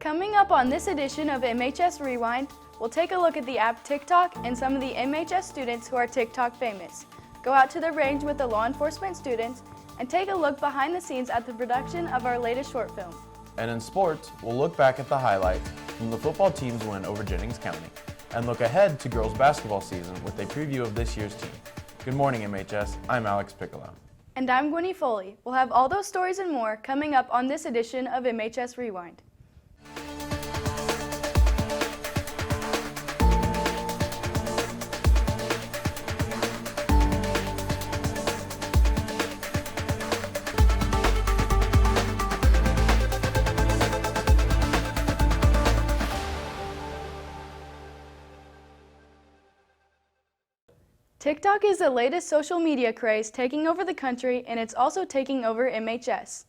Coming up on this edition of MHS Rewind, we'll take a look at the app TikTok and some of the MHS students who are TikTok famous. Go out to the range with the law enforcement students and take a look behind the scenes at the production of our latest short film. And in sports, we'll look back at the highlights from the football team's win over Jennings County and look ahead to girls basketball season with a preview of this year's team. Good morning, MHS. I'm Alex Piccolo. And I'm Gwenny Foley. We'll have all those stories and more coming up on this edition of MHS Rewind. TikTok is the latest social media craze taking over the country, and it's also taking over MHS.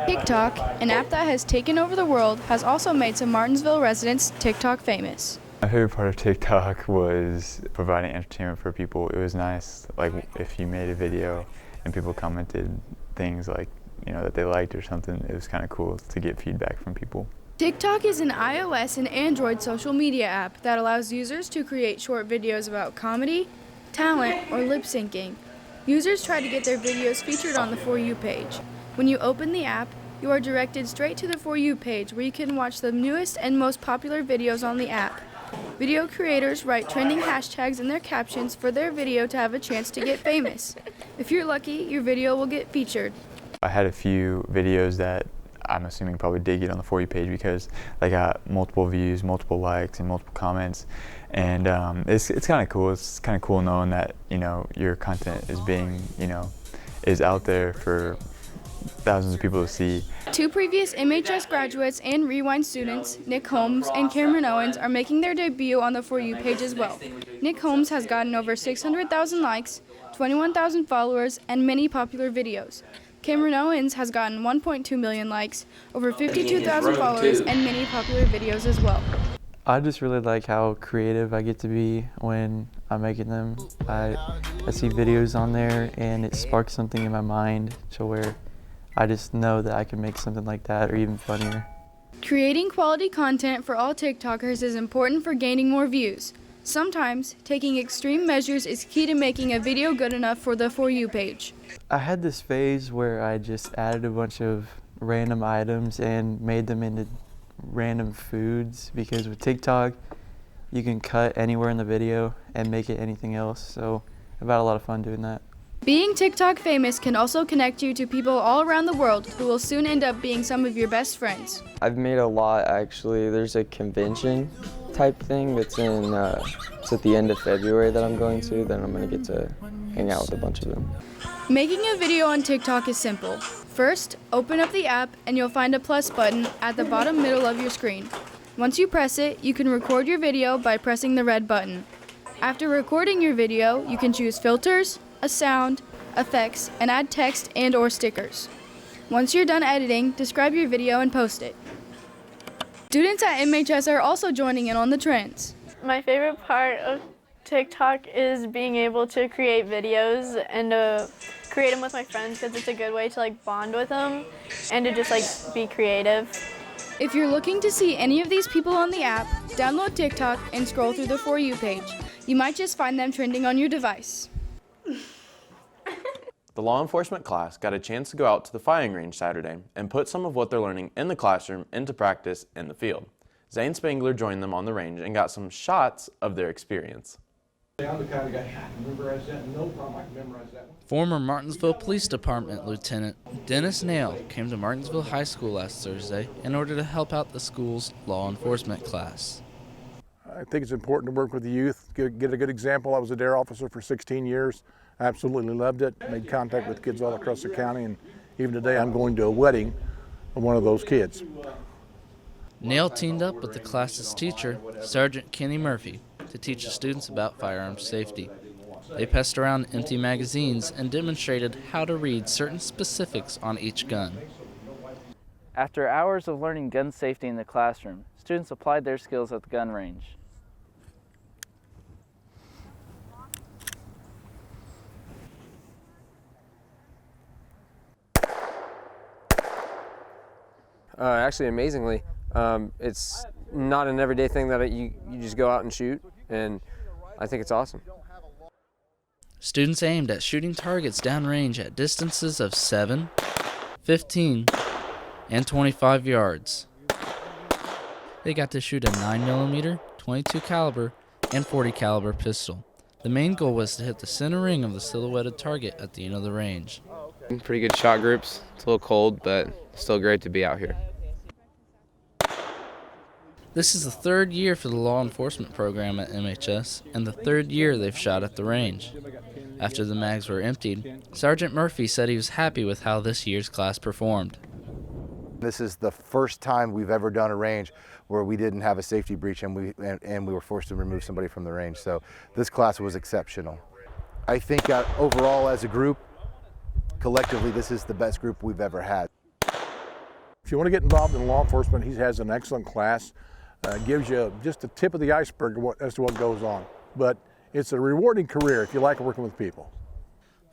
TikTok, an app that has taken over the world, has also made some Martinsville residents TikTok famous. My favorite part of TikTok was providing entertainment for people. It was nice, like if you made a video and people commented things like, that they liked or something, it was kind of cool to get feedback from people. TikTok is an iOS and Android social media app that allows users to create short videos about comedy, talent, or lip syncing. Users try to get their videos featured on the For You page. When you open the app, you are directed straight to the For You page where you can watch the newest and most popular videos on the app. Video creators write trending hashtags in their captions for their video to have a chance to get famous. If you're lucky, your video will get featured. I had a few videos that I'm assuming probably did get on the For You page because they got multiple views, multiple likes, and multiple comments. And it's kind of cool. It's kind of cool knowing that, your content is being, is out there for thousands of people to see. Two previous MHS graduates and Rewind students, Nick Holmes and Cameron Owens, are making their debut on the For You page as well. Nick Holmes has gotten over 600,000 likes, 21,000 followers, and many popular videos. Cameron Owens has gotten 1.2 million likes, over 52,000 followers, and many popular videos as well. I just really like how creative I get to be when I'm making them. I see videos on there and it sparks something in my mind to where I just know that I can make something like that or even funnier. Creating quality content for all TikTokers is important for gaining more views. Sometimes, taking extreme measures is key to making a video good enough for the For You page. I had this phase where I just added a bunch of random items and made them into random foods because with TikTok, you can cut anywhere in the video and make it anything else. So I've had a lot of fun doing that. Being TikTok famous can also connect you to people all around the world who will soon end up being some of your best friends. I've made a lot actually. There's a convention type thing that's it's at the end of February that I'm going to. Then I'm going to get to hang out with a bunch of them. Making a video on TikTok is simple. First, open up the app and you'll find a plus button at the bottom middle of your screen. Once you press it, you can record your video by pressing the red button. After recording your video, you can choose filters, a sound, effects, and add text and/or stickers. Once you're done editing, describe your video and post it. Students at MHS are also joining in on the trends. My favorite part of TikTok is being able to create videos and create them with my friends because it's a good way to bond with them and to just be creative. If you're looking to see any of these people on the app, download TikTok and scroll through the For You page. You might just find them trending on your device. The law enforcement class got a chance to go out to the firing range Saturday and put some of what they're learning in the classroom into practice in the field. Zane Spangler joined them on the range and got some shots of their experience. I'm the kind of guy, I can memorize that, no problem, I can memorize that one. Former Martinsville Police Department Lieutenant Dennis Nail came to Martinsville High School last Thursday in order to help out the school's law enforcement class. I think it's important to work with the youth, get a good example. I was a DARE officer for 16 years. I absolutely loved it, made contact with kids all across the county, and even today I'm going to a wedding of one of those kids. Nail teamed up with the class's teacher, Sergeant Kenny Murphy, to teach the students about firearms safety. They passed around empty magazines and demonstrated how to read certain specifics on each gun. After hours of learning gun safety in the classroom, students applied their skills at the gun range. Actually, amazingly, It's not an everyday thing that you just go out and shoot, and I think it's awesome. Students aimed at shooting targets downrange at distances of 7, 15, and 25 yards. They got to shoot a 9mm, 22 caliber, and 40 caliber pistol. The main goal was to hit the center ring of the silhouetted target at the end of the range. Pretty good shot groups. It's a little cold, but still great to be out here. This is the third year for the law enforcement program at MHS, and the third year they've shot at the range. After the mags were emptied, Sergeant Murphy said he was happy with how this year's class performed. This is the first time we've ever done a range where we didn't have a safety breach and we were forced to remove somebody from the range. So this class was exceptional. I think overall as a group, collectively, this is the best group we've ever had. If you want to get involved in law enforcement, he has an excellent class. Gives you just the tip of the iceberg as to what goes on. But it's a rewarding career if you like working with people.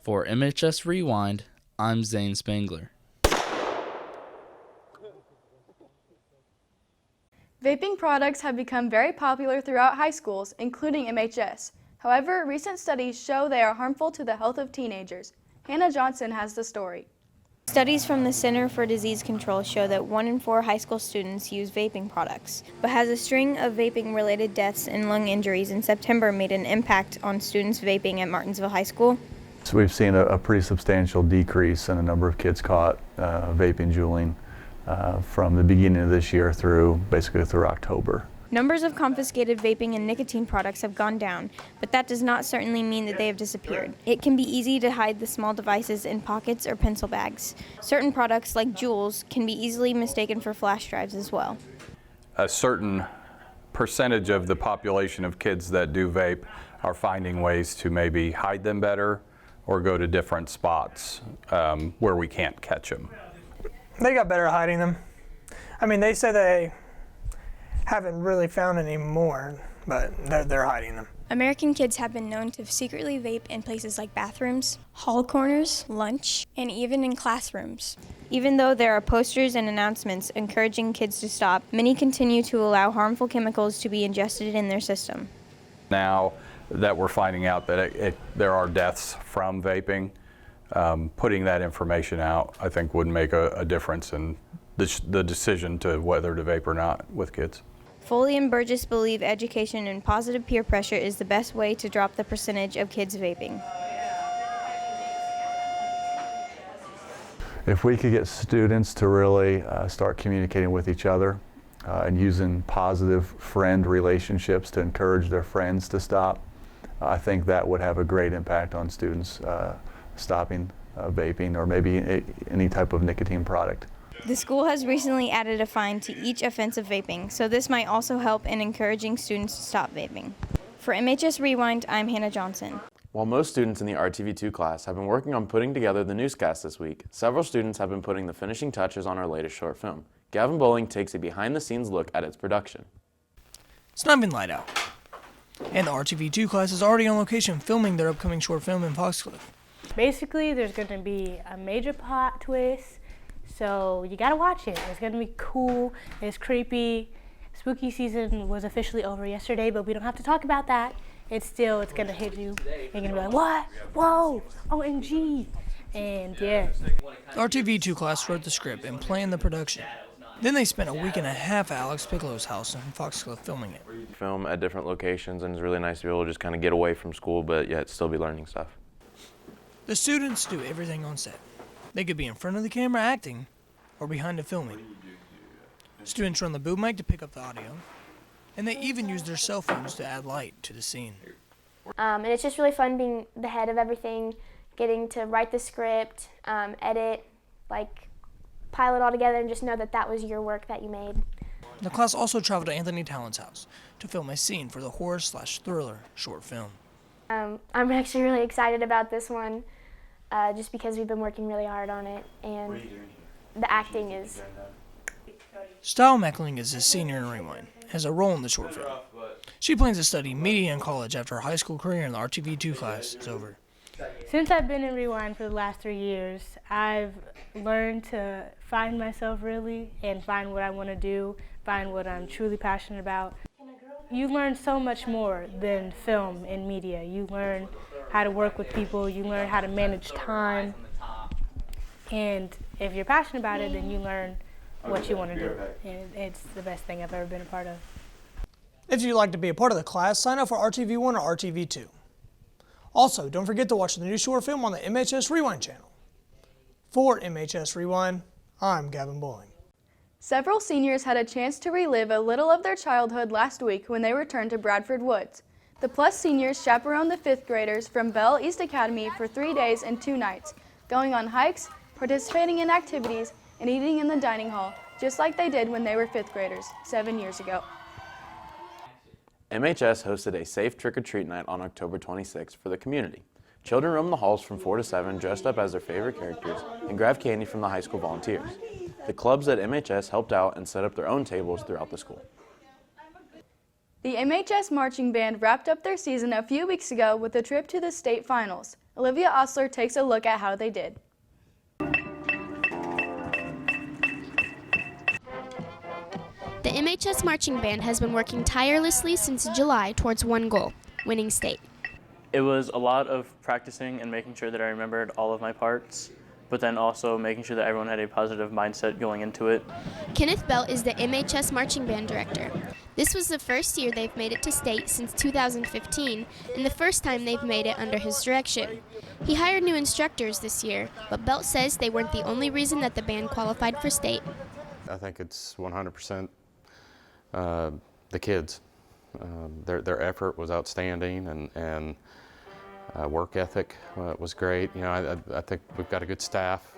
For MHS Rewind, I'm Zane Spangler. Vaping products have become very popular throughout high schools, including MHS. However, recent studies show they are harmful to the health of teenagers. Hannah Johnson has the story. Studies from the Center for Disease Control show that 1 in 4 high school students use vaping products, but has a string of vaping-related deaths and lung injuries in September made an impact on students vaping at Martinsville High School? So we've seen a pretty substantial decrease in the number of kids caught vaping, juuling from the beginning of this year basically through October. Numbers of confiscated vaping and nicotine products have gone down, but that does not certainly mean that they have disappeared. It can be easy to hide the small devices in pockets or pencil bags. Certain products, like Juuls, can be easily mistaken for flash drives as well. A certain percentage of the population of kids that do vape are finding ways to maybe hide them better or go to different spots where we can't catch them. They got better at hiding them. I mean, they say they haven't really found any more, but they're hiding them. American kids have been known to secretly vape in places like bathrooms, hall corners, lunch, and even in classrooms. Even though there are posters and announcements encouraging kids to stop, many continue to allow harmful chemicals to be ingested in their system. Now that we're finding out that there are deaths from vaping, putting that information out, I think, would make a difference in the decision to whether to vape or not with kids. Foley and Burgess believe education and positive peer pressure is the best way to drop the percentage of kids vaping. If we could get students to really start communicating with each other and using positive friend relationships to encourage their friends to stop, I think that would have a great impact on students stopping vaping or maybe any type of nicotine product. The school has recently added a fine to each offense of vaping, so this might also help in encouraging students to stop vaping. For MHS Rewind, I'm Hannah Johnson. While most students in the RTV2 class have been working on putting together the newscast this week, several students have been putting the finishing touches on our latest short film. Gavin Bowling takes a behind-the-scenes look at its production. It's not even light out, and the RTV2 class is already on location filming their upcoming short film in Foxcliff. Basically, there's going to be a major plot twist. So you gotta watch it. It's gonna be cool. It's creepy. Spooky season was officially over yesterday, but we don't have to talk about that. It's gonna hit you. You're gonna be like, what? Whoa! OMG! And yeah. The RTV2 class wrote the script and planned the production. Then they spent a week and a half at Alex Piccolo's house in Foxcliff filming it. Film at different locations, and it's really nice to be able to just kind of get away from school, but yet still be learning stuff. The students do everything on set. They could be in front of the camera acting or behind it filming. Students run the boom mic to pick up the audio, and they even use their cell phones to add light to the scene. And it's just really fun being the head of everything, getting to write the script, edit, pile it all together and just know that that was your work that you made. The class also traveled to Anthony Talon's house to film a scene for the horror/thriller short film. I'm actually really excited about this one. Just because we've been working really hard on it, and the acting is... Style Meckling is a senior in Rewind, has a role in the short film. She plans to study media in college after her high school career in the RTV2 class is over. Since I've been in Rewind for the last 3 years, I've learned to find myself really and find what I want to do, find what I'm truly passionate about. You learn so much more than film and media. You learn how to work with people, you learn how to manage time, and if you're passionate about it, then you learn what you want to do. And it's the best thing I've ever been a part of. If you'd like to be a part of the class, sign up for RTV1 or RTV2. Also, don't forget to watch the new short film on the MHS Rewind channel. For MHS Rewind, I'm Gavin Bowling. Several seniors had a chance to relive a little of their childhood last week when they returned to Bradford Woods. The Plus seniors chaperoned the 5th graders from Bell East Academy for 3 days and 2 nights, going on hikes, participating in activities, and eating in the dining hall, just like they did when they were 5th graders 7 years ago. MHS hosted a safe trick-or-treat night on October 26th for the community. Children roamed the halls from 4 to 7 dressed up as their favorite characters and grabbed candy from the high school volunteers. The clubs at MHS helped out and set up their own tables throughout the school. The MHS Marching Band wrapped up their season a few weeks ago with a trip to the state finals. Olivia Osler takes a look at how they did. The MHS Marching Band has been working tirelessly since July towards one goal, winning state. It was a lot of practicing and making sure that I remembered all of my parts, but then also making sure that everyone had a positive mindset going into it. Kenneth Bell is the MHS Marching Band director. This was the first year they've made it to state since 2015, and the first time they've made it under his direction. He hired new instructors this year, but Belt says they weren't the only reason that the band qualified for state. I think it's 100% the kids. Their effort was outstanding, and work ethic was great. You know, I think we've got a good staff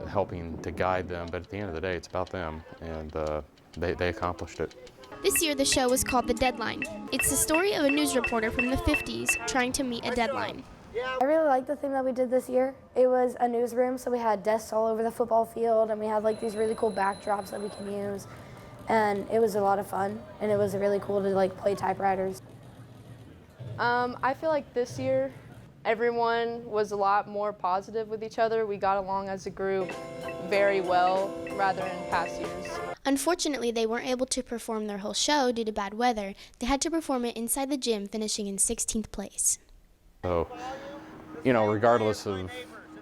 helping to guide them, but at the end of the day, it's about them, and they accomplished it. This year, the show was called The Deadline. It's the story of a news reporter from the 50s trying to meet a deadline. I really liked the thing that we did this year. It was a newsroom, so we had desks all over the football field, and we had like these really cool backdrops that we can use. And it was a lot of fun, and it was really cool to like play typewriters. I feel like this year, everyone was a lot more positive with each other. We got along as a group very well, rather than past years. Unfortunately, they weren't able to perform their whole show due to bad weather. They had to perform it inside the gym, finishing in 16th place. So, you know, regardless of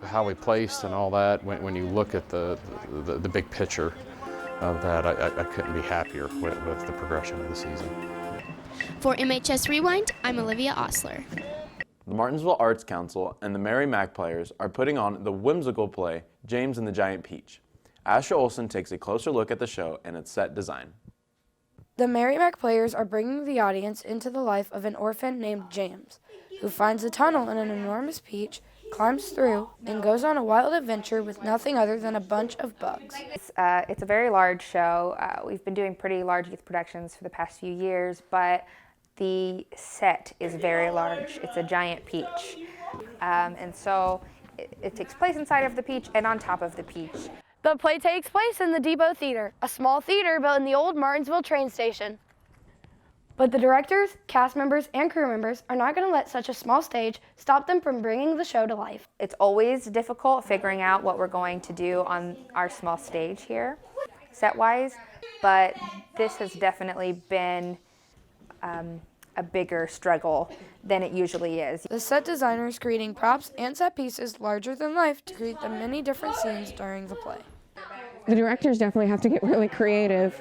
how we placed and all that, when you look at the big picture of that, I couldn't be happier with the progression of the season. For MHS Rewind, I'm Olivia Osler. The Martinsville Arts Council and the Mary Mac Players are putting on the whimsical play James and the Giant Peach. Asher Olson takes a closer look at the show and its set design. The Mary Mac Players are bringing the audience into the life of an orphan named James, who finds a tunnel in an enormous peach, climbs through, and goes on a wild adventure with nothing other than a bunch of bugs. It's a very large show. We've been doing pretty large youth productions for the past few years, but the set is very large. It's a giant peach. And so it takes place inside of the peach and on top of the peach. The play takes place in the Depot Theater, a small theater built in the old Martinsville train station. But the directors, cast members, and crew members are not going to let such a small stage stop them from bringing the show to life. It's always difficult figuring out what we're going to do on our small stage here, set-wise, but this has definitely been a bigger struggle than it usually is. The set designers creating props and set pieces larger than life to create the many different scenes during the play. The directors definitely have to get really creative,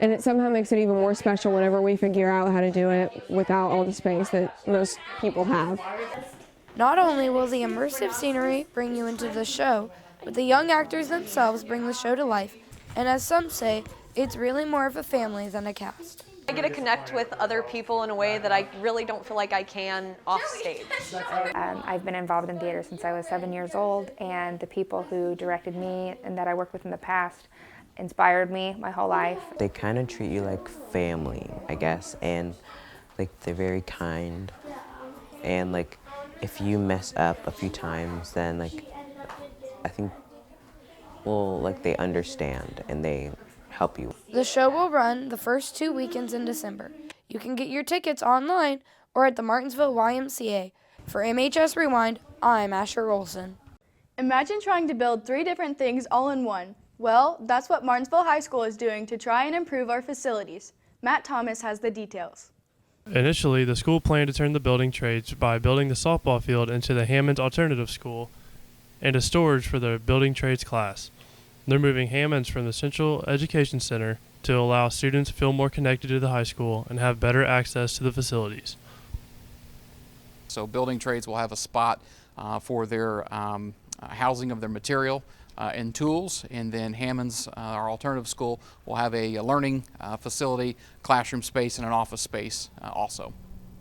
and it somehow makes it even more special whenever we figure out how to do it without all the space that most people have. Not only will the immersive scenery bring you into the show, but the young actors themselves bring the show to life, and as some say, it's really more of a family than a cast. I get to connect with other people in a way that I really don't feel like I can off stage. I've been involved in theater since I was 7 years old, and the people who directed me and that I worked with in the past inspired me my whole life. They kind of treat you like family, I guess, and like they're very kind, and like if you mess up a few times, then like I think, well, like they understand and they help you. The show will run the first 2 weekends in December. You can get your tickets online or at the Martinsville YMCA. For MHS Rewind, I'm Asher Olson. Imagine trying to build 3 different things all in one. Well, that's what Martinsville High School is doing to try and improve our facilities. Matt Thomas has the details. Initially, the school planned to turn the building trades by building the softball field into the Hammond's Alternative School and a storage for the building trades class. They're moving Hammond's from the Central Education Center to allow students to feel more connected to the high school and have better access to the facilities. So building trades will have a spot for their housing of their material and tools, and then Hammond's, our alternative school, will have a learning facility, classroom space, and an office space also.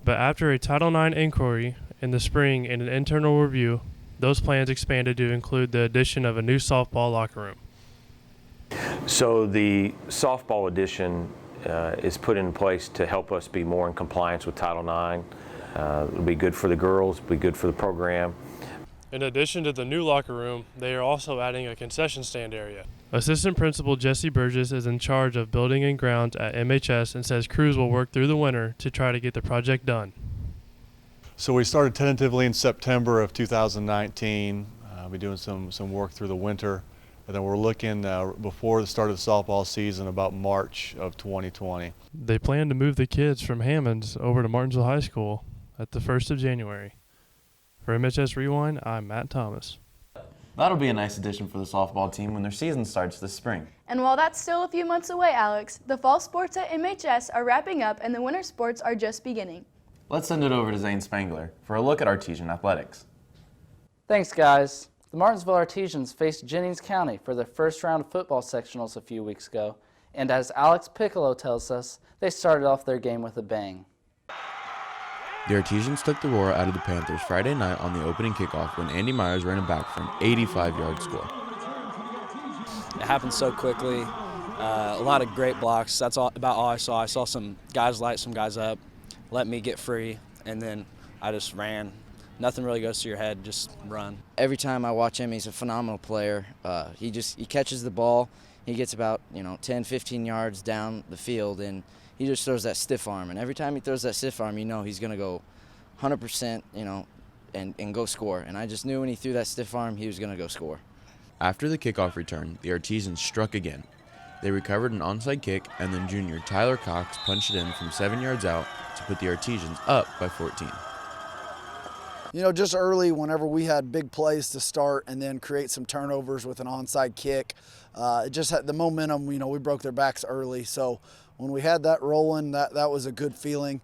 But after a Title IX inquiry in the spring and an internal review, those plans expanded to include the addition of a new softball locker room. So the softball addition is put in place to help us be more in compliance with Title IX. It'll be good for the girls, it'll be good for the program. In addition to the new locker room, they are also adding a concession stand area. Assistant Principal Jesse Burgess is in charge of building and grounds at MHS and says crews will work through the winter to try to get the project done. So we started tentatively in September of 2019. We'll be doing some work through the winter. And then we're looking before the start of the softball season about March of 2020. They plan to move the kids from Hammond's over to Martinsville High School at the 1st of January. For MHS Rewind, I'm Matt Thomas. That'll be a nice addition for the softball team when their season starts this spring. And while that's still a few months away, Alex, the fall sports at MHS are wrapping up and the winter sports are just beginning. Let's send it over to Zane Spangler for a look at Artesian athletics. Thanks, guys. The Martinsville Artesians faced Jennings County for their first round of football sectionals a few weeks ago, and as Alex Piccolo tells us, they started off their game with a bang. The Artesians took the roar out of the Panthers Friday night on the opening kickoff when Andy Myers ran it back for an 85-yard score. It happened so quickly. A lot of great blocks. That's about all I saw. I saw some guys light some guys up, let me get free, and then I just ran. Nothing really goes to your head, just run. Every time I watch him, he's a phenomenal player. He catches the ball, he gets about 10, 15 yards down the field, and he just throws that stiff arm. And every time he throws that stiff arm, he's going to go 100%, and go score. And I just knew when he threw that stiff arm, he was going to go score. After the kickoff return, the Artesians struck again. They recovered an onside kick, and then junior Tyler Cox punched it in from 7 yards out to put the Artesians up by 14. Just early, whenever we had big plays to start and then create some turnovers with an onside kick, it just had the momentum. We broke their backs early. So when we had that rolling, that was a good feeling.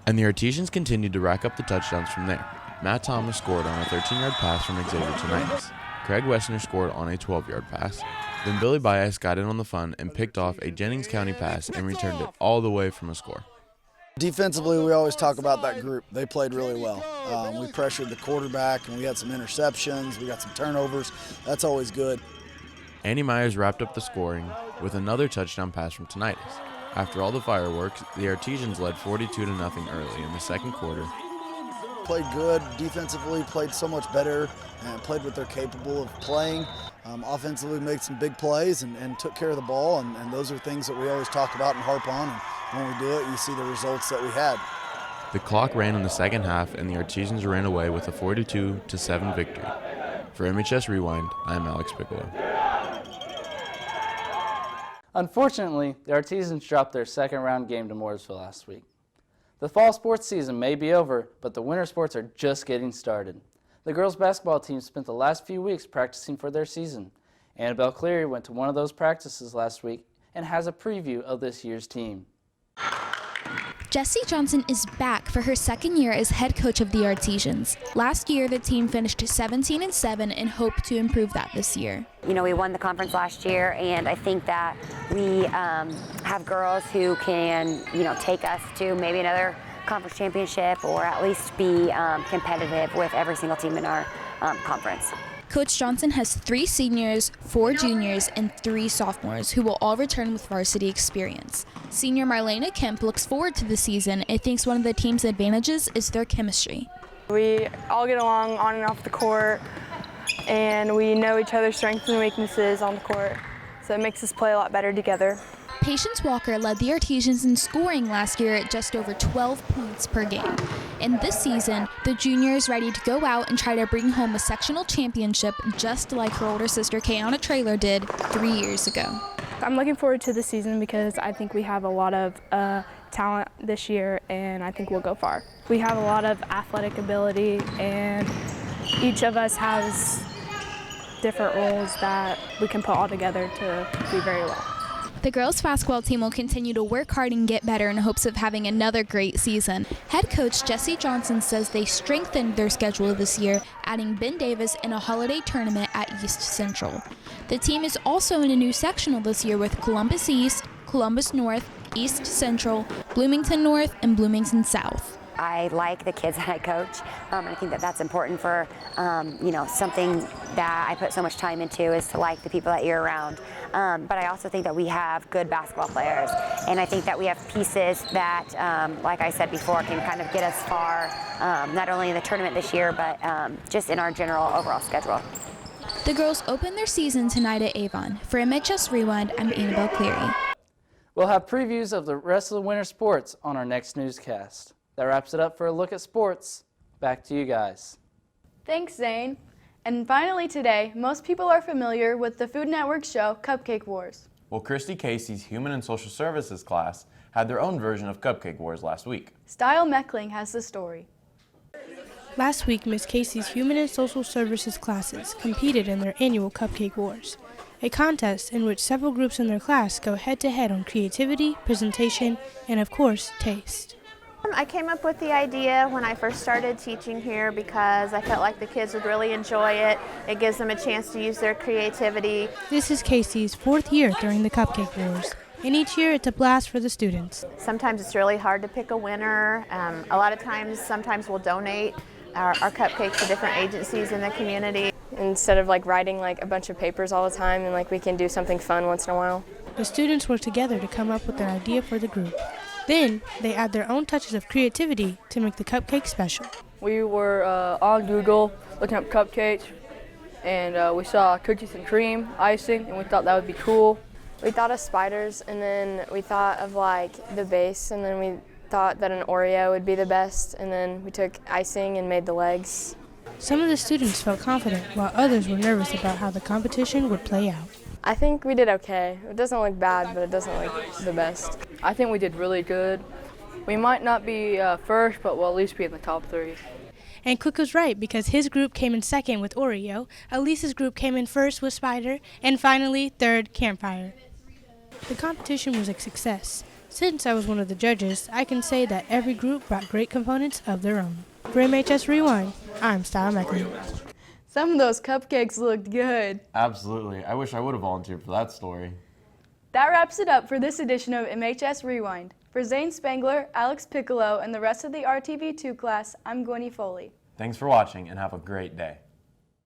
And the Artesians continued to rack up the touchdowns from there. Matt Thomas scored on a 13-yard pass from Xavier Tonitis. Craig Wessner scored on a 12-yard pass. Then Billy Baez got in on the fun and picked off a Jennings County pass and returned it all the way from a score. Defensively, we always talk about that group. They played really well. We pressured the quarterback, and we had some interceptions. We got some turnovers. That's always good. Andy Myers wrapped up the scoring with another touchdown pass from Tonitis. After all the fireworks, the Artesians led 42-0 early in the second quarter. Played good defensively, played so much better, and played what they're capable of playing. Offensively, made some big plays and took care of the ball, and those are things that we always talk about and harp on. And when we do it, you see the results that we had. The clock ran in the second half, and the Artesians ran away with a 42-7 victory. For MHS Rewind, I'm Alex Piccolo. Unfortunately, the Artesians dropped their second-round game to Mooresville last week. The fall sports season may be over, but the winter sports are just getting started. The girls' basketball team spent the last few weeks practicing for their season. Annabelle Cleary went to one of those practices last week and has a preview of this year's team. Jessie Johnson is back for her second year as head coach of the Artesians. Last year, the team finished 17-7 and hope to improve that this year. We won the conference last year, and I think that we have girls who can, take us to maybe another conference championship or at least be competitive with every single team in our conference. Coach Johnson has 3 seniors, 4 juniors, and 3 sophomores who will all return with varsity experience. Senior Marlena Kemp looks forward to the season and thinks one of the team's advantages is their chemistry. We all get along on and off the court, and we know each other's strengths and weaknesses on the court, so it makes us play a lot better together. Patience Walker led the Artesians in scoring last year at just over 12 points per game. And this season, the junior is ready to go out and try to bring home a sectional championship just like her older sister Kayana Traylor did 3 years ago. I'm looking forward to the season because I think we have a lot of talent this year, and I think we'll go far. We have a lot of athletic ability, and each of us has different roles that we can put all together to do very well. The girls' basketball team will continue to work hard and get better in hopes of having another great season. Head coach Jesse Johnson says they strengthened their schedule this year, adding Ben Davis in a holiday tournament at East Central. The team is also in a new sectional this year with Columbus East, Columbus North, East Central, Bloomington North, and Bloomington South. I like the kids that I coach. I think that that's important for, something that I put so much time into is to like the people that you're around. But I also think that we have good basketball players. And I think that we have pieces that, like I said before, can kind of get us far, not only in the tournament this year, but just in our general overall schedule. The girls open their season tonight at Avon. For MHS Rewind, I'm Annabelle Cleary. We'll have previews of the rest of the winter sports on our next newscast. That wraps it up for a look at sports. Back to you guys. Thanks, Zane. And finally today, most people are familiar with the Food Network show Cupcake Wars. Well, Christy Casey's Human and Social Services class had their own version of Cupcake Wars last week. Style Meckling has the story. Last week, Ms. Casey's Human and Social Services classes competed in their annual Cupcake Wars, a contest in which several groups in their class go head-to-head on creativity, presentation, and of course, taste. I came up with the idea when I first started teaching here because I felt like the kids would really enjoy it. It gives them a chance to use their creativity. This is Casey's 4th year during the Cupcake Wars, and each year it's a blast for the students. Sometimes it's really hard to pick a winner. A lot of times, sometimes we'll donate our cupcakes to different agencies in the community. Instead of writing a bunch of papers all the time, and we can do something fun once in a while. The students work together to come up with an idea for the group. Then, they add their own touches of creativity to make the cupcake special. We were on Google looking up cupcakes, and we saw cookies and cream icing, and we thought that would be cool. We thought of spiders, and then we thought of the base, and then we thought that an Oreo would be the best, and then we took icing and made the legs. Some of the students felt confident, while others were nervous about how the competition would play out. I think we did okay. It doesn't look bad, but it doesn't look the best. I think we did really good. We might not be first, but we'll at least be in the top 3. And Cook was right, because his group came in second with Oreo, Elise's group came in first with Spider, and finally, third, Campfire. The competition was a success. Since I was one of the judges, I can say that every group brought great components of their own. For MHS Rewind, I'm Style Meckling. Some of those cupcakes looked good. Absolutely. I wish I would have volunteered for that story. That wraps it up for this edition of MHS Rewind. For Zane Spangler, Alex Piccolo, and the rest of the RTV2 class, I'm Gwenny Foley. Thanks for watching and have a great day.